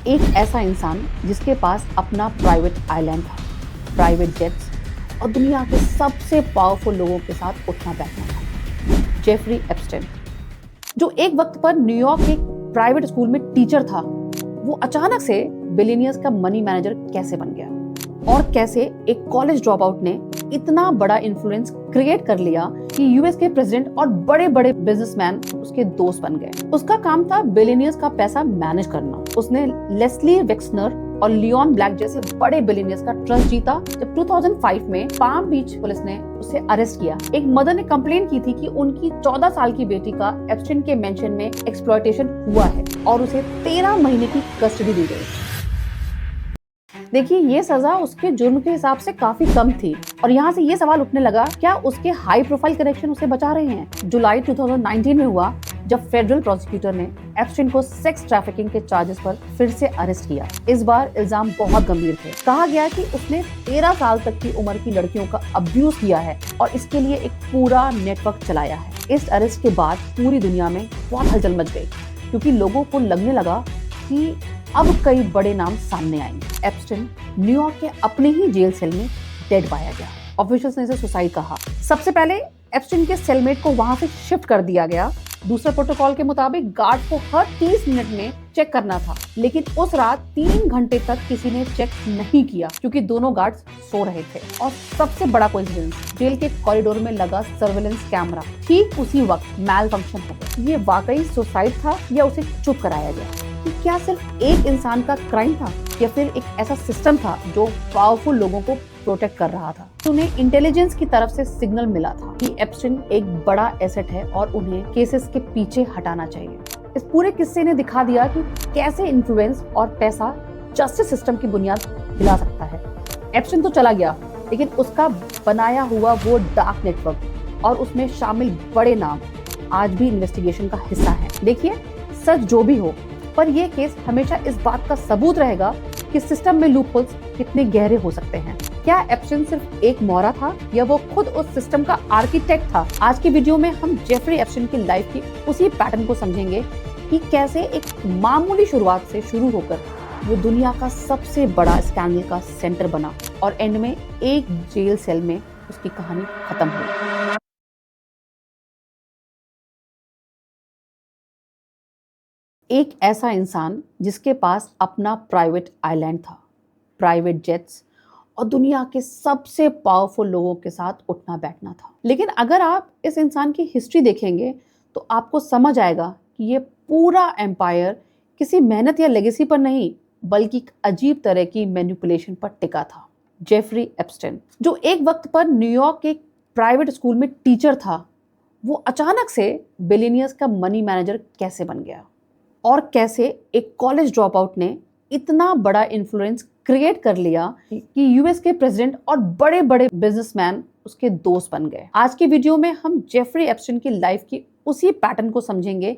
एक ऐसा इंसान जिसके पास अपना प्राइवेट आइलैंड था, प्राइवेट जेट्स और दुनिया के सबसे पावरफुल लोगों के साथ उठना बैठना था। जेफरी एप्स्टाइन, जो एक वक्त पर न्यूयॉर्क के प्राइवेट स्कूल में टीचर था, वो अचानक से बिलियनियर्स का मनी मैनेजर कैसे बन गया और कैसे एक कॉलेज ड्रॉप आउट ने इतना बड़ा इन्फ्लुएंस क्रिएट कर लिया कि यूएस के प्रेसिडेंट और बड़े बड़े बिजनेसमैन उसके दोस्त बन गए। उसका काम था बिलियनियर्स का पैसा मैनेज करना। उसने लेस्ली वेक्सनर और लियोन ब्लैक जैसे बड़े बिलियनियर्स का ट्रस्ट जीता। जब 2005 में पाम बीच पुलिस ने उसे अरेस्ट किया, एक मदर ने कंप्लेन की थी कि उनकी 14 साल की बेटी का एप्स्टाइन के मेंशन में एक्सप्लॉयटेशन हुआ है और उसे 13 महीने की कस्टडी दी गई। देखिए, ये सजा उसके जुर्म के हिसाब से काफी कम थी और यहाँ से ये सवाल उठने लगा, क्या उसके हाई प्रोफाइल कनेक्शन उसे बचा रहे हैं? जुलाई 2019 में हुआ जब फेडरल प्रोसिक्यूटर ने एप्स्टाइन को सेक्स ट्रैफिकिंग के चार्जेस पर फिर से अरेस्ट किया। इस बार इल्जाम बहुत गंभीर थे। कहा गया कि उसने 13 साल तक की उम्र की लड़कियों का अब्यूज किया है और इसके लिए एक पूरा नेटवर्क चलाया है। इस अरेस्ट के बाद पूरी दुनिया में बहुत हलचल मच गई, क्योंकि लोगों को लगने लगा कि अब कई बड़े नाम सामने आएंगे। एप्स्टाइन न्यूयॉर्क के अपने ही जेल सेल में डेड पाया गया। ऑफिशियल्स ने इसे सुसाइड कहा। सबसे पहले एप्स्टाइन के सेलमेट को वहां से शिफ्ट कर दिया गया। दूसरे प्रोटोकॉल के मुताबिक गार्ड को हर 30 मिनट में चेक करना था, लेकिन उस रात 3 घंटे तक किसी ने चेक नहीं किया क्योंकि दोनों गार्ड्स सो रहे थे। और सबसे बड़ा कोइंसिडेंस, जेल के कॉरिडोर में लगा सर्वेलेंस कैमरा ठीक उसी वक्त मैल फंक्शन हो गया। ये वाकई सुसाइड था या उसे चुप कराया गया? कि क्या सिर्फ एक इंसान का क्राइम था या फिर एक ऐसा सिस्टम था जो पावरफुल लोगों को प्रोटेक्ट कर रहा था? उन्हें इंटेलिजेंस की तरफ से सिग्नल मिला था कि एप्स्टाइन एक बड़ा एसेट है और उन्हें केसेस के पीछे हटाना चाहिए। इस पूरे किस्से ने दिखा दिया कि कैसे इन्फ्लुएंस और पैसा जस्टिस सिस्टम की बुनियाद हिला सकता है। एप्स्टाइन तो चला गया, लेकिन उसका बनाया हुआ वो डार्क नेटवर्क और उसमें शामिल बड़े नाम आज भी इन्वेस्टिगेशन का हिस्सा है। देखिए, सच जो भी हो, पर यह केस हमेशा इस बात का सबूत रहेगा कि सिस्टम में लूपहोल्स कितने गहरे हो सकते हैं। क्या एप्स्टाइन सिर्फ एक मौरा था या वो खुद उस सिस्टम का आर्किटेक्ट था? आज की वीडियो में हम जेफरी एप्स्टाइन की लाइफ की उसी पैटर्न को समझेंगे कि कैसे एक मामूली शुरुआत से शुरू होकर वो दुनिया का सबसे बड़ा स्कैंडल का सेंटर बना और एंड में एक जेल सेल में उसकी कहानी खत्म हुई। एक ऐसा इंसान जिसके पास अपना प्राइवेट आइलैंड था, प्राइवेट जेट्स और दुनिया के सबसे पावरफुल लोगों के साथ उठना बैठना था। लेकिन अगर आप इस इंसान की हिस्ट्री देखेंगे तो आपको समझ आएगा कि ये पूरा एम्पायर किसी मेहनत या लेगेसी पर नहीं, बल्कि एक अजीब तरह की मैनिपुलेशन पर टिका था। जेफरी एप्स्टाइन, जो एक वक्त पर न्यूयॉर्क के प्राइवेट स्कूल में टीचर था, वो अचानक से बिलियनियर्स का मनी मैनेजर कैसे बन गया और कैसे एक कॉलेज ड्रॉप आउट ने इतना बड़ा इन्फ्लुएंस क्रिएट कर लिया कि यूएस के प्रेसिडेंट और बड़े बड़े बिजनेसमैन उसके दोस्त बन गए। आज की वीडियो में हम जेफरी एप्स्टाइन की लाइफ की उसी पैटर्न को समझेंगे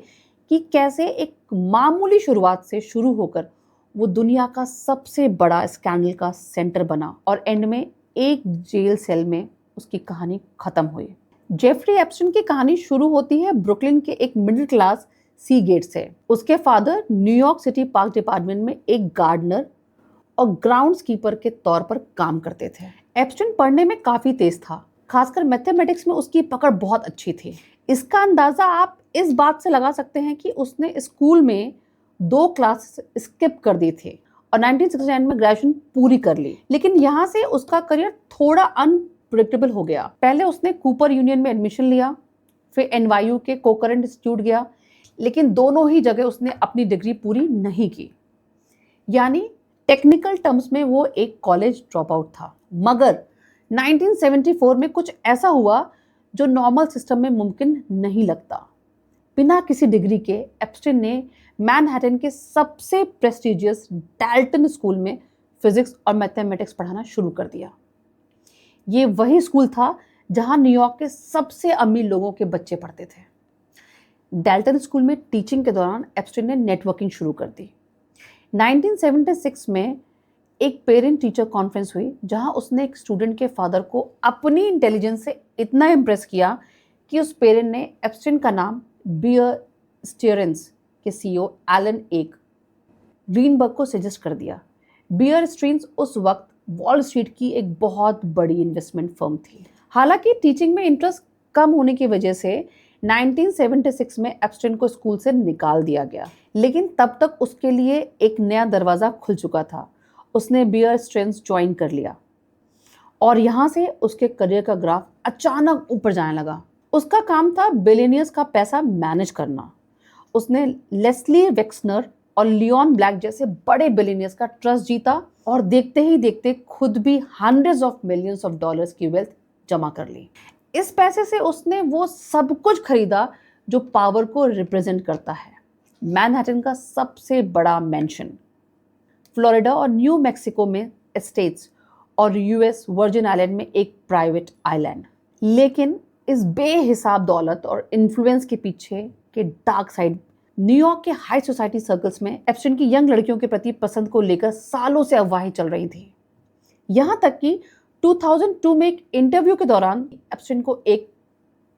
कि कैसे एक मामूली शुरुआत से शुरू होकर वो दुनिया का सबसे बड़ा स्कैंडल का सेंटर बना और एंड में एक जेल सेल में उसकी कहानी खत्म हुई। जेफरी एप्स्टाइन की कहानी शुरू होती है ब्रुकलिन के एक मिडिल क्लास सी गेट से। उसके father New York city park department में एक गार्डनर और ग्राउंड्स कीपर के तौर पर काम करते थे। एप्स्टाइन पढ़ने में काफी तेज था, खासकर मैथमेटिक्स में उसकी पकड़ बहुत अच्छी थी। इसका अंदाजा आप इस बात से लगा सकते हैं कि उसने स्कूल में 2 क्लास स्किप कर दी थी और 1969 में ग्रेजुएशन पूरी कर ली। लेकिन यहाँ से उसका करियर थोड़ा अनप्रेडिक्टेबल हो गया। पहले उसने कूपर यूनियन में एडमिशन लिया, फिर NYU के कोकरेंट इंस्टीट्यूट गया, लेकिन दोनों ही जगह उसने अपनी डिग्री पूरी नहीं की। यानी टेक्निकल टर्म्स में वो एक कॉलेज ड्रॉप आउट था। मगर 1974 में कुछ ऐसा हुआ जो नॉर्मल सिस्टम में मुमकिन नहीं लगता। बिना किसी डिग्री के एप्स्टाइन ने मैनहट्टन के सबसे प्रेस्टिजियस डाल्टन स्कूल में फिजिक्स और मैथमेटिक्स पढ़ाना शुरू कर दिया। ये वही स्कूल था जहां न्यूयॉर्क के सबसे अमीर लोगों के बच्चे पढ़ते थे। डाल्टन स्कूल में टीचिंग के दौरान एप्स्टाइन ने नेटवर्किंग शुरू कर दी। 1976 में एक पेरेंट टीचर कॉन्फ्रेंस हुई जहां उसने एक स्टूडेंट के फादर को अपनी इंटेलिजेंस से इतना इम्प्रेस किया कि उस पेरेंट ने एप्स्टाइन का नाम बियर स्टीयरेंस के CEO एलन एक ग्रीनबर्ग को सजेस्ट कर दिया। बियर स्टेर्न्स उस वक्त वॉल स्ट्रीट की एक बहुत बड़ी इन्वेस्टमेंट फर्म थी। हालांकि टीचिंग में इंटरेस्ट कम होने की वजह से 1976 में एप्स्टेन को स्कूल से निकाल दिया गया, लेकिन तब तक उसके लिए एक नया दरवाजा खुल चुका था। उसने बियर स्टेर्न्स ज्वाइन कर लिया और यहाँ से उसके करियर का ग्राफ अचानक ऊपर जाने लगा। उसका काम था बिलियनियर्स का पैसा मैनेज करना। उसने लेस्ली वेक्सनर और लियोन ब्लैक जैसे बड़े बिलियनियर्स का ट्रस्ट जीता और देखते ही देखते खुद भी hundreds of millions of dollars की वेल्थ जमा कर ली। इस पैसे से उसने वो सब कुछ खरीदा जो पावर को रिप्रेजेंट करता है। मैनहट्टन का सबसे बड़ा मैंशन, फ्लोरिडा और न्यू मैक्सिको में एस्टेट्स और यूएस वर्जिन आइलैंड में एक प्राइवेट आइलैंड। लेकिन इस बेहिसाब दौलत और इन्फ्लुएंस के पीछे के डार्क साइड, न्यूयॉर्क के हाई सोसाइटी सर्कल्स में एप्स्टेन की यंग लड़कियों के प्रति पसंद को लेकर सालों से अफवाहें चल रही थी। यहाँ तक कि 2002 में एक इंटरव्यू के दौरान एप्स्टेन को एक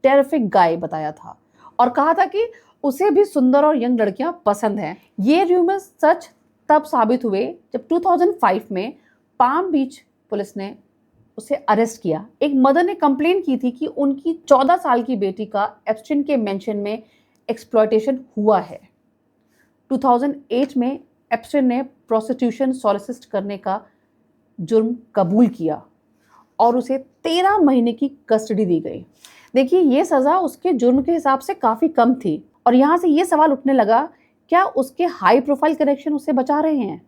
टेरिफिक गाय बताया था और कहा था कि उसे भी सुंदर और यंग लड़कियां पसंद हैं। ये रूमर्स सच तब साबित हुए जब 2005 में पाम बीच पुलिस ने उसे अरेस्ट किया। एक मदर ने कंप्लेन की थी कि उनकी 14 साल की बेटी का एप्स्टेन के मेंशन में एक्सप्लॉयटेशन हुआ है। 2008 में एप्स्टेन ने प्रोस्टिट्यूशन सॉलिसिट करने का जुर्म कबूल किया और उसे 13 महीने की कस्टडी दी गई। देखिए, ये सज़ा उसके जुर्म के हिसाब से काफ़ी कम थी और यहाँ से ये सवाल उठने लगा, क्या उसके हाई प्रोफाइल कनेक्शन उसे बचा रहे हैं?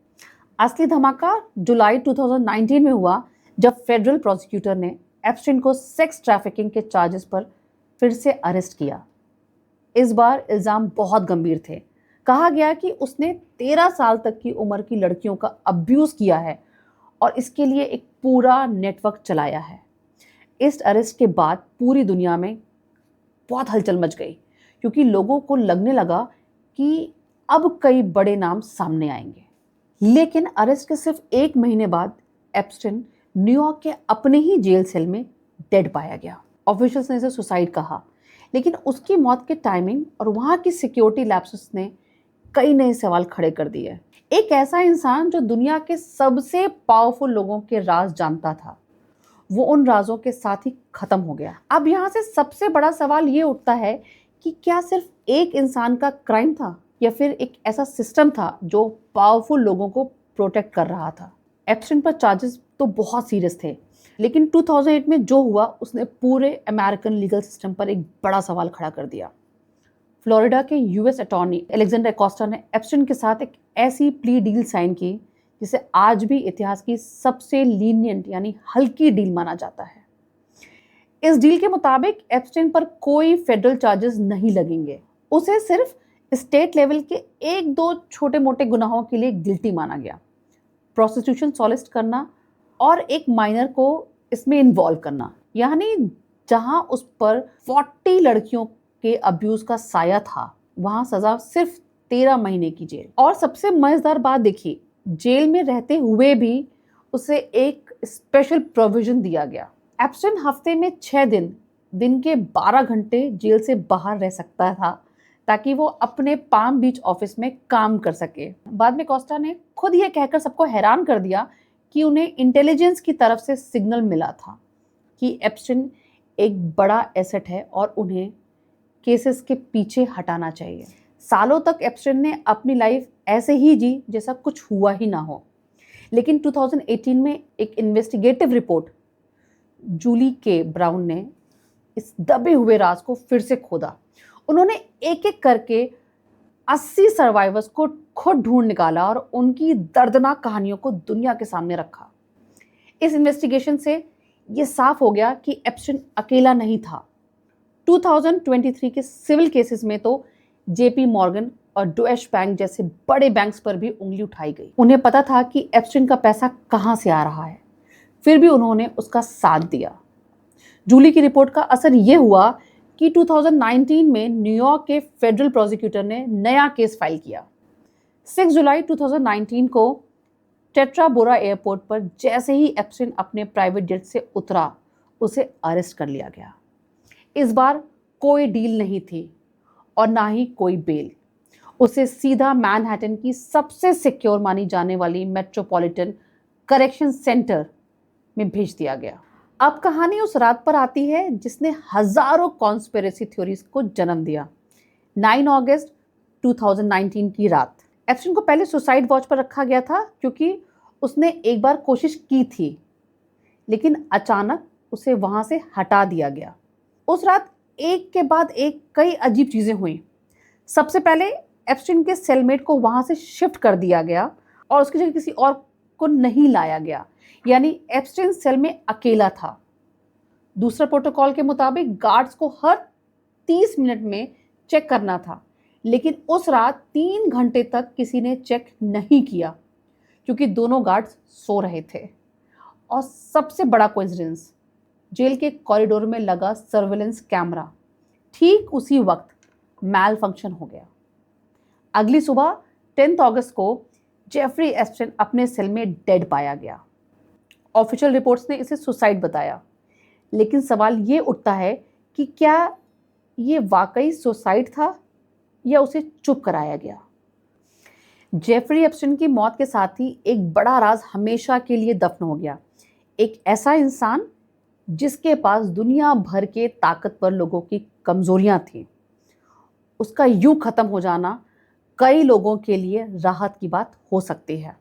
असली धमाका जुलाई 2019 में हुआ जब फेडरल प्रोसिक्यूटर ने एप्स्टेन को सेक्स ट्रैफिकिंग के चार्जेस पर फिर से अरेस्ट किया। इस बार इल्ज़ाम बहुत गंभीर थे। कहा गया कि उसने 13 साल तक की उम्र की लड़कियों का अब्यूज़ किया है और इसके लिए एक पूरा नेटवर्क चलाया है। इस अरेस्ट के बाद पूरी दुनिया में बहुत हलचल मच गई क्योंकि लोगों को लगने लगा कि अब कई बड़े नाम सामने आएंगे। लेकिन अरेस्ट के सिर्फ 1 महीने बाद एप्स्टेन न्यूयॉर्क के अपने ही जेल सेल में डेड पाया गया। ऑफिशियल्स ने इसे सुसाइड कहा, लेकिन उसकी मौत के टाइमिंग और वहाँ की सिक्योरिटी लैप्सेस ने कई नए सवाल खड़े कर दिए। एक ऐसा इंसान जो दुनिया के सबसे पावरफुल लोगों के राज जानता था, वो उन राजों के साथ ही खत्म हो गया। अब यहाँ से सबसे बड़ा सवाल ये उठता है कि क्या सिर्फ एक इंसान का क्राइम था या फिर एक ऐसा सिस्टम था जो पावरफुल लोगों को प्रोटेक्ट कर रहा था। एप्स्टेन पर चार्जेस तो बहुत सीरियस थे, लेकिन 2008 में जो हुआ उसने पूरे अमेरिकन लीगल सिस्टम पर एक बड़ा सवाल खड़ा कर दिया। फ्लोरिडा के यूएस अटॉर्नी एलेक्जेंडर कोस्टा ने एप्स्टेन के साथ एक ऐसी प्ली डील साइन की जिसे आज भी इतिहास की सबसे लीनियंट यानी हल्की डील माना जाता है। इस डील के मुताबिक एप्स्टेन पर कोई फेडरल चार्जेस नहीं लगेंगे। उसे सिर्फ स्टेट लेवल के 1-2 छोटे मोटे गुनाहों के लिए गिल्टी माना गया, प्रोस्टिट्यूशन सॉलिसिट करना और एक माइनर को इसमें इन्वॉल्व करना। यानी जहां उस पर 40 लड़कियों के अब्यूज का साया था, वहां सजा सिर्फ 13 महीने की जेल। और सबसे मजेदार बात देखिए, जेल में रहते हुए भी उसे एक स्पेशल प्रोविजन दिया गया। एप्स्टेन हफ्ते में 6 दिन के 12 घंटे जेल से बाहर रह सकता था ताकि वो अपने पाम बीच ऑफिस में काम कर सके। बाद में कोस्टा ने खुद ये कहकर सबको हैरान कर दिया कि उन्हें इंटेलिजेंस की तरफ से सिग्नल मिला था कि एप्स्टेन एक बड़ा एसेट है और उन्हें केसेस के पीछे हटाना चाहिए। सालों तक एप्स्टेन ने अपनी लाइफ ऐसे ही जी जैसा कुछ हुआ ही ना हो। लेकिन 2018 में एक इन्वेस्टिगेटिव रिपोर्ट जूली के ब्राउन ने इस दबे हुए राज को फिर से खोदा। उन्होंने एक एक करके 80 सर्वाइवर्स को खुद ढूंढ निकाला और उनकी दर्दनाक कहानियों को दुनिया के सामने रखा। इस इन्वेस्टिगेशन से ये साफ हो गया कि एप्स्टेन अकेला नहीं था। 2023 के सिविल केसेस में तो जेपी मॉर्गन और डॉयश बैंक जैसे बड़े बैंक्स पर भी उंगली उठाई गई। उन्हें पता था कि एप्स्टेन का पैसा कहां से आ रहा है, फिर भी उन्होंने उसका साथ दिया। जूली की रिपोर्ट का असर यह हुआ कि 2019 में न्यूयॉर्क के फेडरल प्रोसिक्यूटर ने नया केस फाइल किया। 6 जुलाई 2019 को टेट्रा बोरा एयरपोर्ट पर जैसे ही एप्स्टेन अपने प्राइवेट जेट से उतरा, उसे अरेस्ट कर लिया गया। इस बार कोई डील नहीं थी और ना ही कोई बेल। उसे सीधा मैनहट्टन की सबसे सिक्योर मानी जाने वाली मेट्रोपॉलिटन करेक्शन सेंटर में भेज दिया गया। अब कहानी उस रात पर आती है जिसने हजारों कॉन्स्पिरेसी थ्योरीज को जन्म दिया। 9 अगस्त 2019 की रात एप्स्टाइन को पहले सुसाइड वॉच पर रखा गया था क्योंकि उसने एक बार कोशिश की थी, लेकिन अचानक उसे वहां से हटा दिया गया। उस रात एक के बाद एक कई अजीब चीजें हुई। सबसे पहले एप्स्टाइन के सेलमेट को वहां से शिफ्ट कर दिया गया और उसकी जगह किसी और को नहीं लाया गया, यानी एप्स्टाइन सेल में अकेला था। दूसरा प्रोटोकॉल के मुताबिक गार्ड्स को हर 30 मिनट में चेक करना था, लेकिन उस रात 3 घंटे तक किसी ने चेक नहीं किया क्योंकि दोनों गार्ड्स सो रहे थे। और सबसे बड़ा कोइंसिडेंस, जेल के कॉरिडोर में लगा सर्वेलेंस कैमरा ठीक उसी वक्त मैल फंक्शन हो गया। अगली सुबह 10 अगस्त को जेफरी एप्स्टाइन अपने सेल में डेड पाया गया। ऑफिशियल रिपोर्ट्स ने इसे सुसाइड बताया, लेकिन सवाल ये उठता है कि क्या ये वाकई सुसाइड था या उसे चुप कराया गया। जेफरी एप्स्टाइन की मौत के साथ ही एक बड़ा राज हमेशा के लिए दफन हो गया। एक ऐसा इंसान जिसके पास दुनिया भर के ताकतवर लोगों की कमजोरियां थीं, उसका यूं खत्म हो जाना कई लोगों के लिए राहत की बात हो सकती है,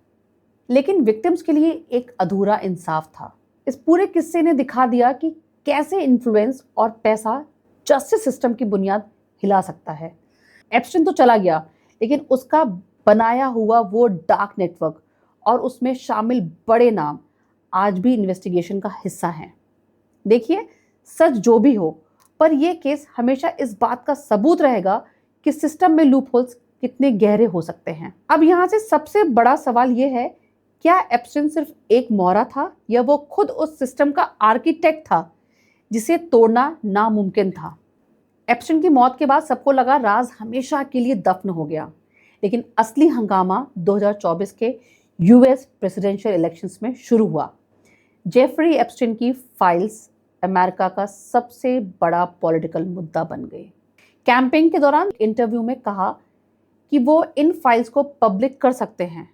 लेकिन विक्टिम्स के लिए एक अधूरा इंसाफ था। इस पूरे किस्से ने दिखा दिया कि कैसे इन्फ्लुएंस और पैसा जस्टिस सिस्टम की बुनियाद हिला सकता है। एप्स्टाइन तो चला गया, लेकिन उसका बनाया हुआ वो डार्क नेटवर्क और उसमें शामिल बड़े नाम आज भी इन्वेस्टिगेशन का हिस्सा हैं। देखिए, सच जो भी हो, पर यह केस हमेशा इस बात का सबूत रहेगा कि सिस्टम में लूप होल्स कितने गहरे हो सकते हैं। अब यहाँ से सबसे बड़ा सवाल यह है, क्या एप्स्टाइन सिर्फ एक मौरा था या वो खुद उस सिस्टम का आर्किटेक्ट था जिसे तोड़ना नामुमकिन था। एप्स्टाइन की मौत के बाद सबको लगा राज हमेशा के लिए दफन हो गया, लेकिन असली हंगामा 2024 के यूएस प्रेसिडेंशियल इलेक्शंस में शुरू हुआ। जेफरी एप्स्टाइन की फाइल्स अमेरिका का सबसे बड़ा पॉलिटिकल मुद्दा बन गई। कैंपेन के दौरान इंटरव्यू में कहा कि वो इन फाइल्स को पब्लिक कर सकते हैं,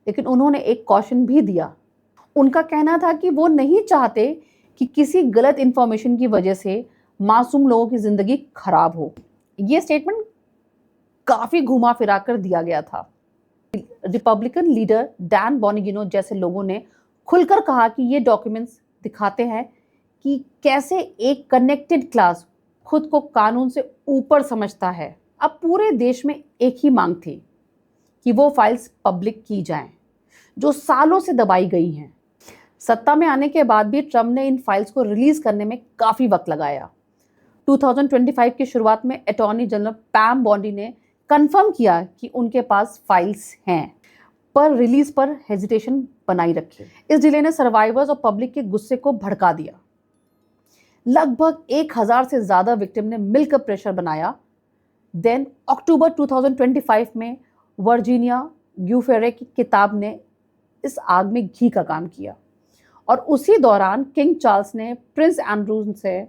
लेकिन उन्होंने एक कॉशन भी दिया। उनका कहना था कि वो नहीं चाहते कि किसी गलत इंफॉर्मेशन की वजह से मासूम लोगों की जिंदगी खराब हो। ये स्टेटमेंट काफी घुमा फिरा कर दिया गया था। रिपब्लिकन लीडर डैन बोनिगिनो जैसे लोगों ने खुलकर कहा कि ये डॉक्यूमेंट्स दिखाते हैं कि कैसे एक कनेक्टेड क्लास खुद को कानून से ऊपर समझता है। अब पूरे देश में एक ही मांग थी कि वो फाइल्स पब्लिक की जाएं, जो सालों से दबाई गई हैं। सत्ता में आने के बाद भी ट्रम्प ने इन फाइल्स को रिलीज करने में काफी वक्त लगाया। 2025 की शुरुआत में अटॉर्नी जनरल पैम बॉन्डी ने कंफर्म किया कि उनके पास फाइल्स हैं, पर रिलीज पर हेजिटेशन बनाई रखी। इस डिले ने सर्वाइवर्स और पब्लिक के गुस्से को भड़का दिया। लगभग 1000 से ज्यादा विक्टिम ने मिलकर प्रेशर बनाया। देन अक्टूबर 2025 में वर्जीनिया ग्यूफेरे की किताब ने इस आग में घी का काम किया, और उसी दौरान किंग चार्ल्स ने प्रिंस एंड्रू से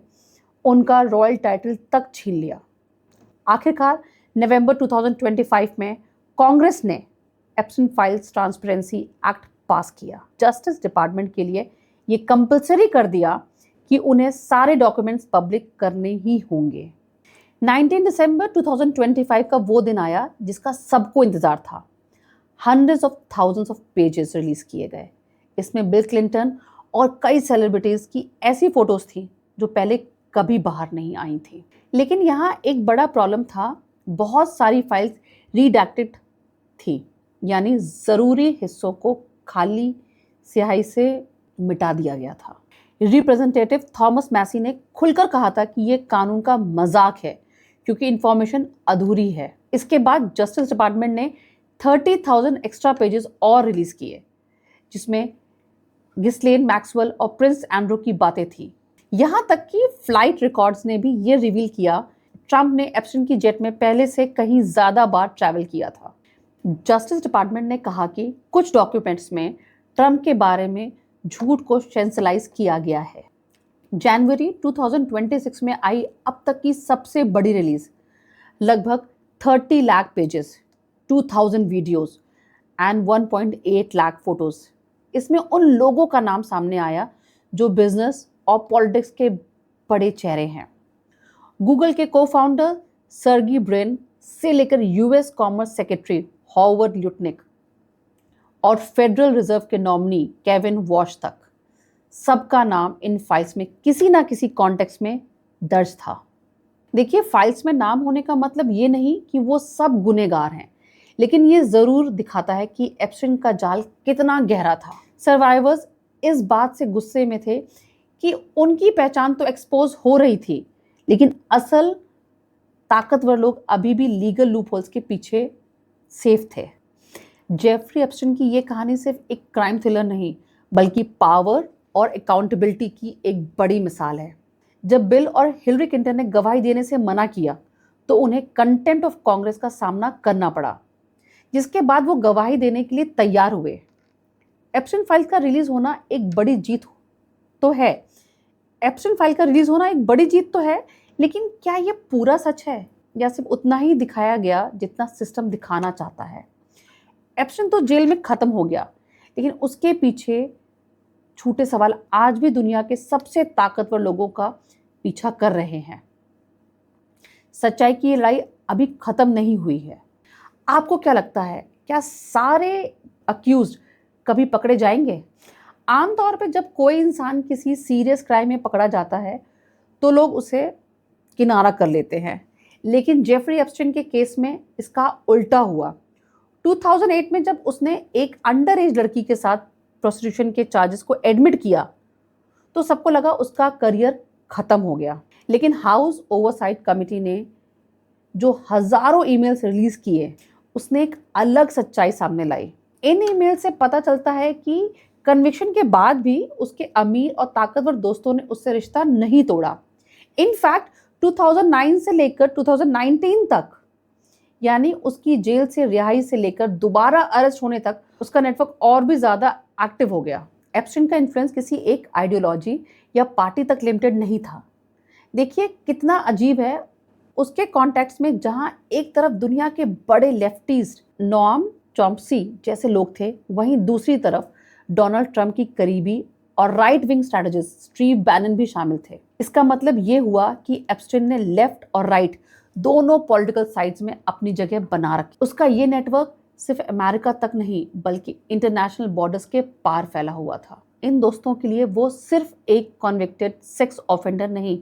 उनका रॉयल टाइटल तक छीन लिया। आखिरकार नवंबर 2025 में कांग्रेस ने एप्स्टाइन फाइल्स ट्रांसपेरेंसी एक्ट पास किया। जस्टिस डिपार्टमेंट के लिए ये कंपलसरी कर दिया कि उन्हें सारे डॉक्यूमेंट्स पब्लिक करने ही होंगे। 19 दिसंबर 2025 का वो दिन आया जिसका सबको इंतजार था। Hundreds of thousands of pages release किए गए। इसमें बिल क्लिंटन और कई सेलिब्रिटीज की ऐसी फोटोज थी जो पहले कभी बाहर नहीं आई थी। लेकिन यहाँ एक बड़ा प्रॉब्लम था, बहुत सारी फाइल्स रीडैक्टेड थी, यानी ज़रूरी हिस्सों को खाली स्याही से मिटा दिया गया था। रिप्रेजेंटेटिव थॉमस मैसी ने खुलकर कहा था कि ये कानून का मजाक है क्योंकि इंफॉर्मेशन अधूरी है। इसके बाद जस्टिस डिपार्टमेंट ने 30,000 एक्स्ट्रा पेजेस और रिलीज किए, जिसमें गिस्लेन मैक्सवेल और प्रिंस एंड्रू की बातें थी। यहाँ तक कि फ्लाइट रिकॉर्ड्स ने भी ये रिवील किया ट्रम्प ने एप्स्टाइन की जेट में पहले से कहीं ज़्यादा बार ट्रैवल किया था। जस्टिस डिपार्टमेंट ने कहा कि कुछ डॉक्यूमेंट्स में ट्रम्प के बारे में झूठ को सेंसलाइज किया गया है। जनवरी 2026 में आई अब तक की सबसे बड़ी रिलीज लगभग 30 lakh pages, 2000 videos and 1.8 lakh photos. इसमें उन लोगों का नाम सामने आया जो बिजनेस और पॉलिटिक्स के बड़े चेहरे हैं। गूगल के को फाउंडर सर्गी ब्रिन से लेकर यूएस कॉमर्स सेक्रेटरी हॉवर्ड ल्यूटनिक और फेडरल रिजर्व के नॉमिनी केविन वॉश तक, सबका नाम इन फाइल्स में किसी ना किसी कॉन्टेक्स्ट में दर्ज था। देखिए, फाइल्स में नाम होने का मतलब ये नहीं कि वो सब गुनहगार हैं, लेकिन ये जरूर दिखाता है कि एप्स्टाइन का जाल कितना गहरा था। सर्वाइवर्स इस बात से गुस्से में थे कि उनकी पहचान तो एक्सपोज हो रही थी, लेकिन असल ताकतवर लोग अभी भी लीगल लूपहोल्स के पीछे सेफ थे। जेफरी एप्स्टाइन की ये कहानी सिर्फ एक क्राइम थ्रिलर नहीं, बल्कि पावर और अकाउंटेबिलिटी की एक बड़ी मिसाल है। जब बिल और हिलरी क्लिंटन ने गवाही देने से मना किया तो उन्हें कंटेम्प्ट ऑफ कांग्रेस का सामना करना पड़ा, जिसके बाद वो गवाही देने के लिए तैयार हुए। एप्स्टाइन फाइल का रिलीज होना एक बड़ी जीत तो है। एप्स्टाइन फाइल का रिलीज होना एक बड़ी जीत तो है, लेकिन क्या ये पूरा सच है या सिर्फ उतना ही दिखाया गया जितना सिस्टम दिखाना चाहता है? एप्स्टाइन तो जेल में खत्म हो गया, लेकिन उसके पीछे छूटे सवाल आज भी दुनिया के सबसे ताकतवर लोगों का पीछा कर रहे हैं। सच्चाई की लड़ाई अभी खत्म नहीं हुई है। आपको क्या लगता है, क्या सारे अक्यूज्ड कभी पकड़े जाएंगे? आमतौर पर जब कोई इंसान किसी सीरियस क्राइम में पकड़ा जाता है तो लोग उसे किनारा कर लेते हैं, लेकिन जेफरी एप्स्टाइन के केस में इसका उल्टा हुआ। 2008 में जब उसने एक अंडर एज लड़की के साथ प्रोस्टिट्यूशन के चार्जेस को एडमिट किया तो सबको लगा उसका करियर खत्म हो गया, लेकिन हाउस ओवरसाइट कमेटी ने जो हजारों ईमेल्स रिलीज किए, उसने एक अलग सच्चाई सामने लाई। इन ईमेल से पता चलता है कि कन्विक्शन के बाद भी उसके अमीर और ताकतवर दोस्तों ने उससे रिश्ता नहीं तोड़ा। इनफैक्ट 2009 से लेकर 2019 तक, यानी उसकी जेल से रिहाई से लेकर दोबारा अरेस्ट होने तक, उसका नेटवर्क और भी ज्यादा एक्टिव हो गया। एप्स्टाइन का इन्फ्लुएंस किसी एक आइडियोलॉजी या पार्टी तक लिमिटेड नहीं था। देखिए कितना अजीब है, उसके कॉन्टेक्स्ट में जहां एक तरफ दुनिया के बड़े लेफ्टिस्ट नोआम चॉम्स्की जैसे लोग थे, वहीं दूसरी तरफ डोनाल्ड ट्रंप की करीबी और right wing strategist Steve Bannon भी शामिल थे। इसका मतलब ये हुआ कि एप्स्टाइन ने लेफ्ट और राइट दोनों पॉलिटिकल साइड्स में अपनी जगह बना रखी। उसका ये नेटवर्क सिर्फ अमेरिका तक नहीं, बल्कि इंटरनेशनल बॉर्डर्स के पार फैला हुआ था। इन दोस्तों के लिए वो सिर्फ एक कॉन्विक्टेड सेक्स ऑफेंडर नहीं,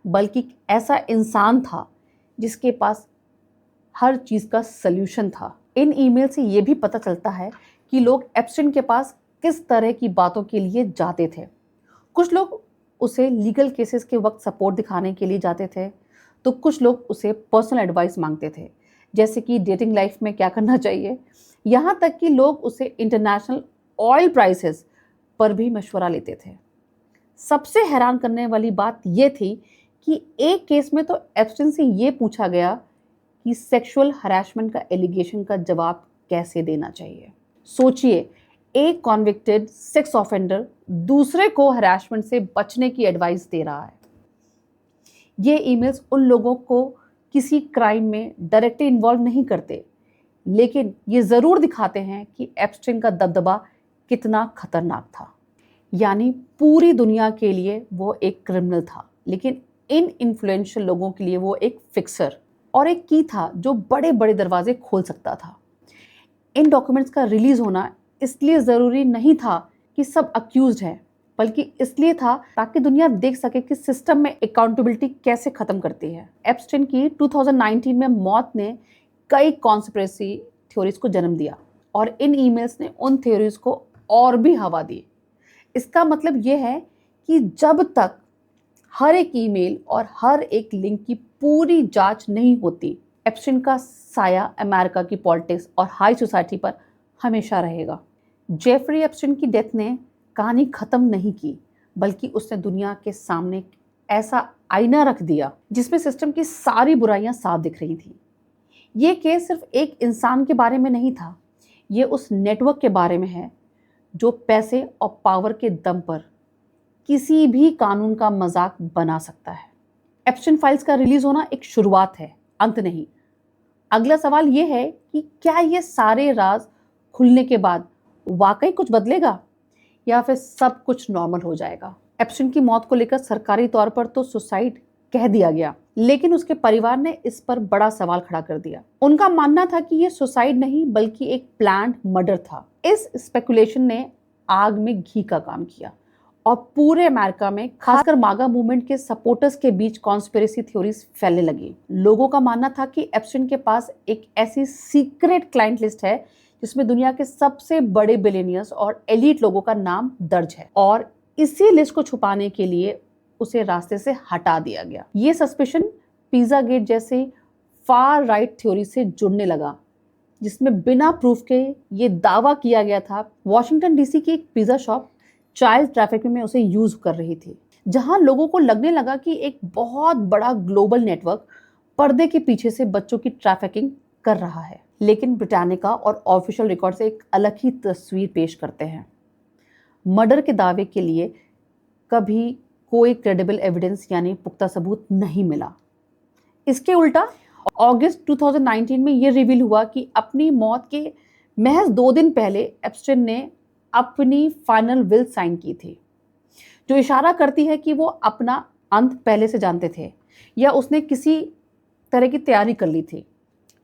बल्कि ऐसा इंसान था जिसके पास हर चीज का सल्यूशन था। इन ईमेल से ये भी पता चलता है कि लोग एप्स्टाइन के पास किस तरह की बातों के लिए जाते थे। कुछ लोग उसे लीगल केसेस के वक्त सपोर्ट दिखाने के लिए जाते थे, तो कुछ लोग उसे पर्सनल एडवाइस मांगते थे, जैसे कि डेटिंग लाइफ में क्या करना चाहिए। यहाँ तक कि लोग उसे इंटरनेशनल ऑयल प्राइसेस पर भी मशवरा लेते थे। सबसे हैरान करने वाली बात यह थी कि एक केस में तो एप्स्टाइन से ये पूछा गया कि सेक्सुअल हरासमेंट का एलिगेशन का जवाब कैसे देना चाहिए। सोचिए, एक कॉन्विक्टेड सेक्स ऑफेंडर दूसरे को हरासमेंट से बचने की एडवाइस दे रहा है। ये ईमेल्स उन लोगों को किसी क्राइम में डायरेक्टली इन्वॉल्व नहीं करते, लेकिन ये ज़रूर दिखाते हैं कि एप्स्टाइन का दबदबा कितना खतरनाक था। यानी पूरी दुनिया के लिए वो एक क्रिमिनल था, लेकिन इन इन्फ्लुएंशियल लोगों के लिए वो एक फिक्सर और एक की था जो बड़े बड़े दरवाजे खोल सकता था। इन डॉक्यूमेंट्स का रिलीज होना इसलिए ज़रूरी नहीं था कि सब अक्यूज्ड हैं, बल्कि इसलिए था ताकि दुनिया देख सके कि सिस्टम में अकाउंटेबिलिटी कैसे खत्म करती है। एप्स्टाइन की 2019 में मौत ने कई कॉन्स्पिरेसी थ्योरीज को जन्म दिया और इन ईमेल्स ने उन थ्योरीज को और भी हवा दी। इसका मतलब यह है कि जब तक हर एक ईमेल और हर एक लिंक की पूरी जांच नहीं होती, एप्स्टाइन का साया अमेरिका की पॉलिटिक्स और हाई सोसाइटी पर हमेशा रहेगा। जेफरी एप्स्टाइन की डेथ ने कहानी खत्म नहीं की, बल्कि उसने दुनिया के सामने ऐसा आईना रख दिया जिसमें सिस्टम की सारी बुराइयां साफ दिख रही थी। ये केस सिर्फ एक इंसान के बारे में नहीं था, ये उस नेटवर्क के बारे में है जो पैसे और पावर के दम पर किसी भी कानून का मजाक बना सकता है। एप्स्टाइन फाइल्स का रिलीज होना एक शुरुआत है, अंत नहीं। अगला सवाल ये है कि क्या ये सारे राज खुलने के बाद वाकई कुछ बदलेगा या फिर सब कुछ नॉर्मल हो जाएगा। एप्स्टाइन की मौत को लेकर सरकारी तौर पर तो सुसाइड कह दिया गया, लेकिन उसके परिवार ने इस पर बड़ा सवाल खड़ा कर दिया। उनका मानना था कि ये सुसाइड नहीं बल्कि एक प्लान्ड मर्डर था। इस स्पेकुलेशन ने आग में घी का काम किया और पूरे अमेरिका में खासकर मागा मूवमेंट के सपोर्टर्स के बीच कॉन्स्पिरेसी थ्योरीज फैलने लगी। लोगों का मानना था कि एप्स्टाइन के पास एक ऐसी सीक्रेट क्लाइंट लिस्ट है जिसमें दुनिया के सबसे बड़े बिलियनियर्स और एलीट लोगों का नाम दर्ज है और इसी लिस्ट को छुपाने के लिए उसे रास्ते से हटा दिया गया। ये सस्पेशन पिज्जा गेट जैसे फार राइट थ्योरी से जुड़ने लगा, जिसमें बिना प्रूफ के ये दावा किया गया था वॉशिंगटन डीसी की एक पिज्जा शॉप चाइल्ड ट्रैफिकिंग में उसे यूज कर रही थी, जहां लोगों को लगने लगा कि एक बहुत बड़ा ग्लोबल नेटवर्क पर्दे के पीछे से बच्चों की ट्रैफिकिंग कर रहा है। लेकिन ब्रिटानिका और ऑफिशियल रिकॉर्ड से एक अलग ही तस्वीर पेश करते हैं। मर्डर के दावे के लिए कभी कोई क्रेडिबल एविडेंस यानी पुख्ता सबूत नहीं मिला। इसके उल्टा अगस्त 2019 में यह रिवील हुआ कि अपनी मौत के महज 2 दिन पहले एप्स्टाइन ने अपनी फाइनल विल साइन की थी, जो इशारा करती है कि वो अपना अंत पहले से जानते थे या उसने किसी तरह की तैयारी कर ली थी।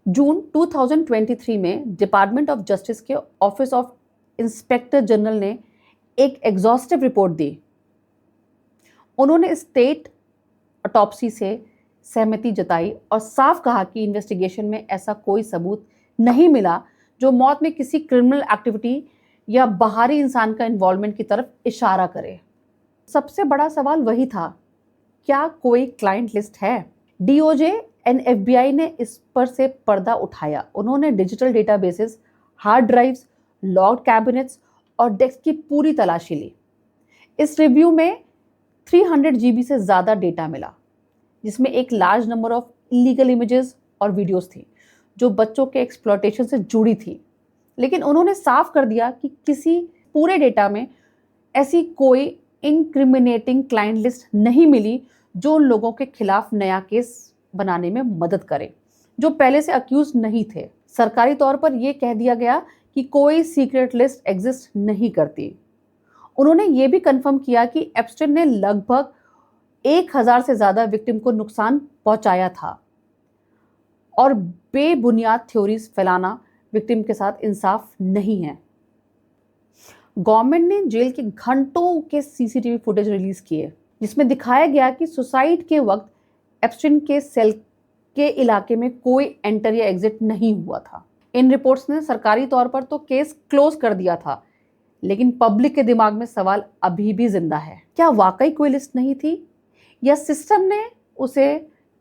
जून 2023 में डिपार्टमेंट ऑफ जस्टिस के ऑफिस ऑफ इंस्पेक्टर जनरल ने एक एग्जॉस्टिव रिपोर्ट दी। उन्होंने स्टेट ऑटोप्सी से सहमति जताई और साफ कहा कि इन्वेस्टिगेशन में ऐसा कोई सबूत नहीं मिला जो मौत में किसी क्रिमिनल एक्टिविटी या बाहरी इंसान का इन्वॉल्वमेंट की तरफ इशारा करे। सबसे बड़ा सवाल वही था, क्या कोई क्लाइंट लिस्ट है? डीओजे एंड एफबीआई ने इस पर से पर्दा उठाया। उन्होंने digital databases, hard drives, logged cabinets और डेस्क की पूरी तलाशी ली। इस रिव्यू में 300 GB से ज़्यादा डेटा मिला, जिसमें एक large number of illegal images और वीडियोस थी जो बच्चों के एक्सप्लॉयटेशन से जुड़ी थी। लेकिन उन्होंने साफ कर दिया कि किसी पूरे डेटा में ऐसी कोई इनक्रिमिनेटिंग क्लाइंट लिस्ट नहीं मिली जो उन लोगों के खिलाफ नया केस बनाने में मदद करे जो पहले से अक्यूज नहीं थे। सरकारी तौर पर यह कह दिया गया कि कोई सीक्रेट लिस्ट एग्जिस्ट नहीं करती। उन्होंने ये भी कंफर्म किया कि एप्स्टाइन ने लगभग 1000 से ज़्यादा विक्टिम को नुकसान पहुंचाया था और बेबुनियाद थ्योरीज फैलाना विक्टिम के साथ इंसाफ नहीं है। गवर्नमेंट ने जेल के घंटों के सीसीटीवी फुटेज रिलीज किए, जिसमें दिखाया गया कि सुसाइड के वक्त एप्स्टाइन के सेल के इलाके में कोई एंटर या एग्जिट नहीं हुआ था। इन रिपोर्ट्स ने सरकारी तौर पर तो केस क्लोज कर दिया था, लेकिन पब्लिक के दिमाग में सवाल अभी भी जिंदा है। क्या वाकई कोई लिस्ट नहीं थी या सिस्टम ने उसे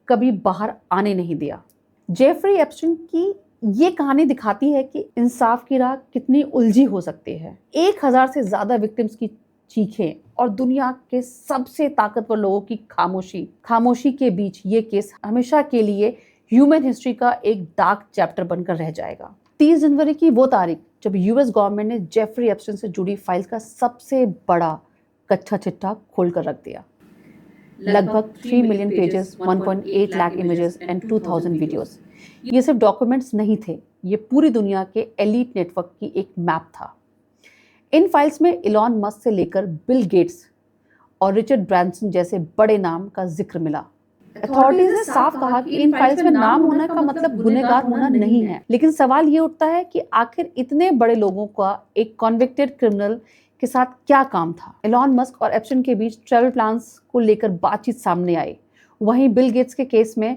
कभी बाहर आने नहीं दिया? जेफरी एप्स्टाइन की ये कहानी दिखाती है कि इंसाफ की राह कितनी उलझी हो सकती है। 1000 से ज्यादा विक्टिम्स की चीखें और दुनिया के सबसे ताकतवर लोगों की खामोशी के बीच ये केस हमेशा के लिए ह्यूमन हिस्ट्री का एक डार्क चैप्टर बनकर रह जाएगा। 30 जनवरी की वो तारीख जब यूएस गवर्नमेंट ने जेफरी एप्स्टाइन से जुड़ी फाइल्स का सबसे बड़ा कच्चा चिट्ठा खोलकर रख दिया। लगभग 3 million pages, 1.8 lakh images and 2000 videos. ये सिर्फ डॉक्यूमेंट्स नहीं थे, ये पूरी दुनिया के एलीट नेटवर्क की एक मैप था। इन फाइल्स में इलॉन मस्क से लेकर बिल गेट्स और रिचर्ड ब्रांसन जैसे बड़े नाम का जिक्र मिला। अथॉरिटीज ने साफ कहा कि इन फाइल्स में नाम होने का मतलब गुनहगार होना नहीं है। लेकिन सवाल ये उठता है कि आखिर इतने बड़े लोगों का एक कॉन्विक्टेड क्रिमिनल के साथ क्या काम था? इलॉन मस्क और एप्स्टाइन के बीच ट्रैवल प्लान्स को लेकर बातचीत सामने आई। वहीं बिल गेट्स के केस में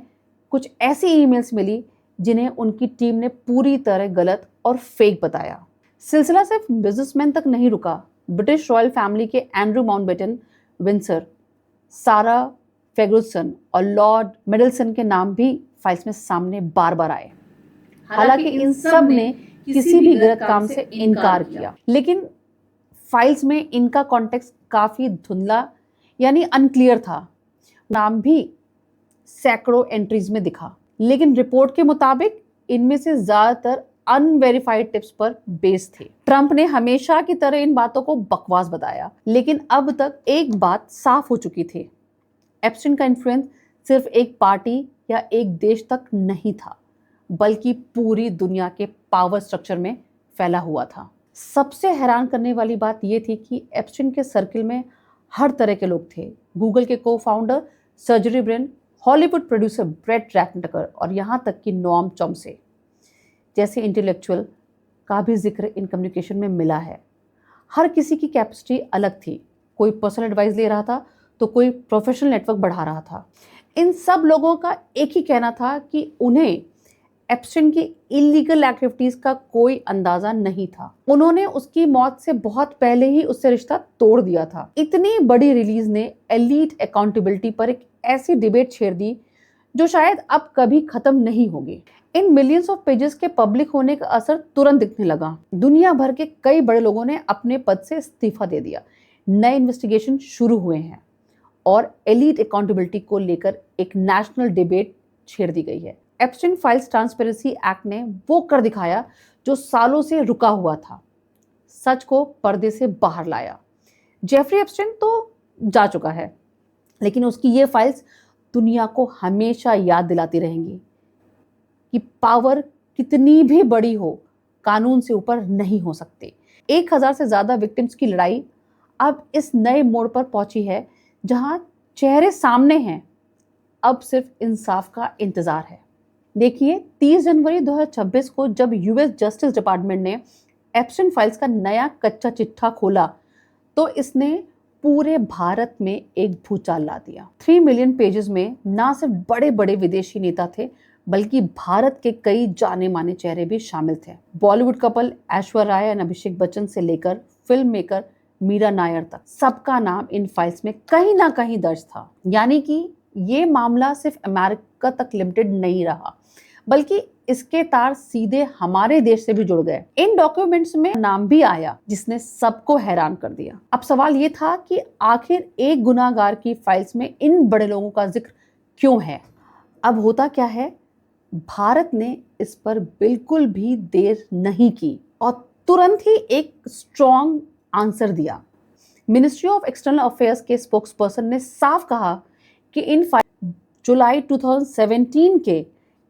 कुछ ऐसी ईमेल्स मिली जिन्हें उनकी टीम ने पूरी तरह गलत और फेक बताया। सिलसिला सिर्फ बिजनेसमैन तक नहीं रुका। ब्रिटिश रॉयल फैमिली के एंड्रू माउंटबेटन विंसर, सारा फेगुसन और लॉर्ड मिडलसन के नाम भी फाइल्स में सामने बार बार आए। हालांकि इन सब ने किसी भी गलत काम से इनकार किया, लेकिन फाइल्स में इनका कॉन्टेक्स्ट काफी धुंधला यानी अनक्लियर था। नाम भी सैकड़ों एंट्रीज में दिखा, लेकिन रिपोर्ट के मुताबिक इनमें से ज्यादातर अनवेरिफाइड टिप्स पर बेस्ड थे। ट्रंप ने हमेशा की तरह इन बातों को बकवास बताया, लेकिन अब तक एक बात साफ हो चुकी थी, एप्स्टाइन का इन्फ्लुएंस सिर्फ एक पार्टी या एक देश तक नहीं था, बल्कि पूरी दुनिया के पावर स्ट्रक्चर में फैला हुआ था। सबसे हैरान करने वाली बात यह थी कि एप्स्टाइन के सर्किल में हर तरह के लोग थे। गूगल के को founder Sergey Brin, Hollywood producer Brett Ratner और यहाँ तक कि नोआम चॉम्स्की जैसे इंटेलेक्चुअल का भी जिक्र इन कम्युनिकेशन में मिला है। हर किसी की कैपेसिटी अलग थी। कोई पर्सनल एडवाइस ले रहा था तो कोई प्रोफेशनल नेटवर्क बढ़ा रहा था। इन सब लोगों का एक ही कहना था कि उन्हें एप्स्टाइन की इलीगल एक्टिविटीज का कोई अंदाजा नहीं था। उन्होंने उसकी मौत से बहुत पहले ही उससे रिश्ता तोड़ दिया था। इतनी बड़ी रिलीज ने एलीट अकाउंटेबिलिटी पर एक ऐसी डिबेट छेड़ दी जो शायद अब कभी खत्म नहीं होगी। इन मिलियंस ऑफ पेजेस के पब्लिक होने का असर तुरंत दिखने लगा। दुनिया भर के कई बड़े लोगों ने अपने पद से इस्तीफा दे दिया। नए इन्वेस्टिगेशन शुरू हुए हैं और एलीट अकाउंटेबिलिटी को लेकर एक नेशनल डिबेट छेड़ दी गई है। एप्स्टाइन फाइल्स ट्रांसपेरेंसी एक्ट ने वो कर दिखाया जो सालों से रुका हुआ था। सच को पर्दे से बाहर लाया। जेफरी एप्स्टाइन तो जा चुका है, लेकिन उसकी ये फाइल्स दुनिया को हमेशा याद दिलाती रहेंगी कि पावर कितनी भी बड़ी हो, कानून से ऊपर नहीं हो सकती। 1000 से ज्यादा विक्टिम्स की लड़ाई अब इस नए मोड़ पर पहुंची है जहां चेहरे सामने हैं। अब सिर्फ इंसाफ का इंतजार है। देखिए, 30 जनवरी 2026 को जब यूएस जस्टिस डिपार्टमेंट ने एप्स्टाइन फाइल्स का नया कच्चा चिट्ठा खोला तो इसने पूरे भारत में एक भूचाल ला दिया। 3 मिलियन पेजेस में ना सिर्फ बड़े बड़े विदेशी नेता थे, बल्कि भारत के कई जाने माने चेहरे भी शामिल थे। बॉलीवुड कपल ऐश्वर्या राय और अभिषेक बच्चन से लेकर फिल्म मेकर मीरा नायर तक सबका नाम इन फाइल्स में कहीं ना कहीं दर्ज था। यानी कि ये मामला सिर्फ अमेरिका तक लिमिटेड नहीं रहा, बल्कि इसके तार सीधे हमारे देश से भी जुड़ गए। इन डॉक्यूमेंट्स में नाम भी आया जिसने सबको हैरान कर दिया। अब सवाल ये था कि आखिर एक गुनाहगार की फाइल्स में इन बड़े लोगों का जिक्र क्यों है। अब होता क्या है, भारत ने इस पर बिल्कुल भी देर नहीं की और तुरंत ही एक स्ट्रॉन्ग आंसर दिया। मिनिस्ट्री ऑफ एक्सटर्नल अफेयर्स के स्पोक्सपर्सन ने साफ कहा कि इन फाइल जुलाई 2017 के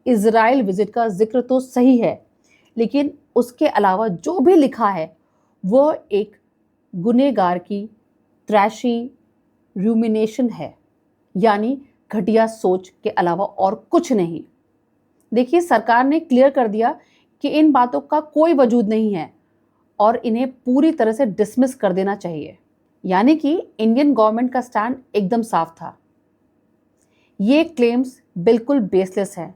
इजराइल विजिट का जिक्र तो सही है, लेकिन उसके अलावा जो भी लिखा है वो एक गुनहगार की त्रैशी रूमिनेशन है, यानी घटिया सोच के अलावा और कुछ नहीं। देखिए, सरकार ने क्लियर कर दिया कि इन बातों का कोई वजूद नहीं है और इन्हें पूरी तरह से डिसमिस कर देना चाहिए। यानी कि इंडियन गवर्नमेंट का स्टैंड एकदम साफ था। ये क्लेम्स बिल्कुल बेसलेस है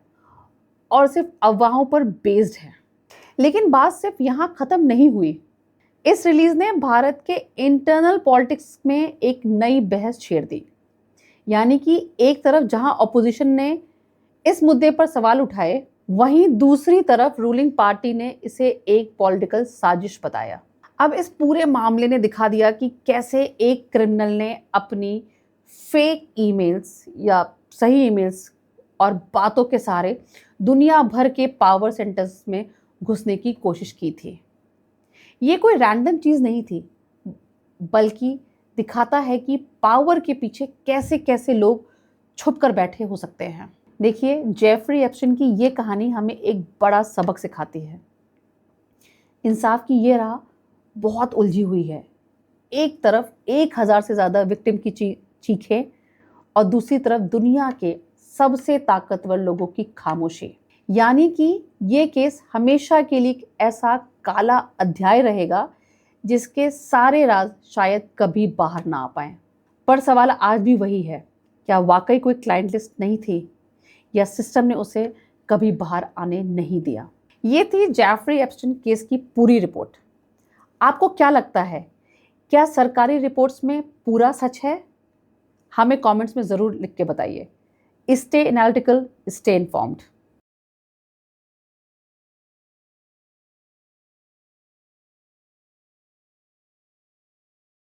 और सिर्फ अफवाहों पर बेस्ड है। लेकिन बात सिर्फ यहाँ खत्म नहीं हुई। इस रिलीज ने भारत के इंटरनल पॉलिटिक्स में एक नई बहस छेड़ दी। यानी कि एक तरफ जहां ऑपोजिशन ने इस मुद्दे पर सवाल उठाए, वहीं दूसरी तरफ रूलिंग पार्टी ने इसे एक पॉलिटिकल साजिश बताया। अब इस पूरे मामले ने दिखा दिया कि कैसे एक क्रिमिनल ने अपनी फेक ईमेल्स या सही ईमेल्स और बातों के सहारे दुनिया भर के पावर सेंटर्स में घुसने की कोशिश की थी। ये कोई रैंडम चीज़ नहीं थी, बल्कि दिखाता है कि पावर के पीछे कैसे कैसे लोग छुप कर बैठे हो सकते हैं। देखिए, जेफरी एप्स्टाइन की ये कहानी हमें एक बड़ा सबक सिखाती है। इंसाफ की ये राह बहुत उलझी हुई है। एक तरफ 1000 से ज़्यादा विक्टिम की चीखें और दूसरी तरफ दुनिया के सबसे ताकतवर लोगों की खामोशी। यानी कि ये केस हमेशा के लिए ऐसा काला अध्याय रहेगा जिसके सारे राज शायद कभी बाहर ना आ पाए। पर सवाल आज भी वही है, क्या वाकई कोई क्लाइंट लिस्ट नहीं थी या सिस्टम ने उसे कभी बाहर आने नहीं दिया। ये थी जेफरी एप्स्टाइन केस की पूरी रिपोर्ट। आपको क्या लगता है, क्या सरकारी रिपोर्ट्स में पूरा सच है? हमें कमेंट्स में ज़रूर लिख के बताइए। Stay analytical, stay informed.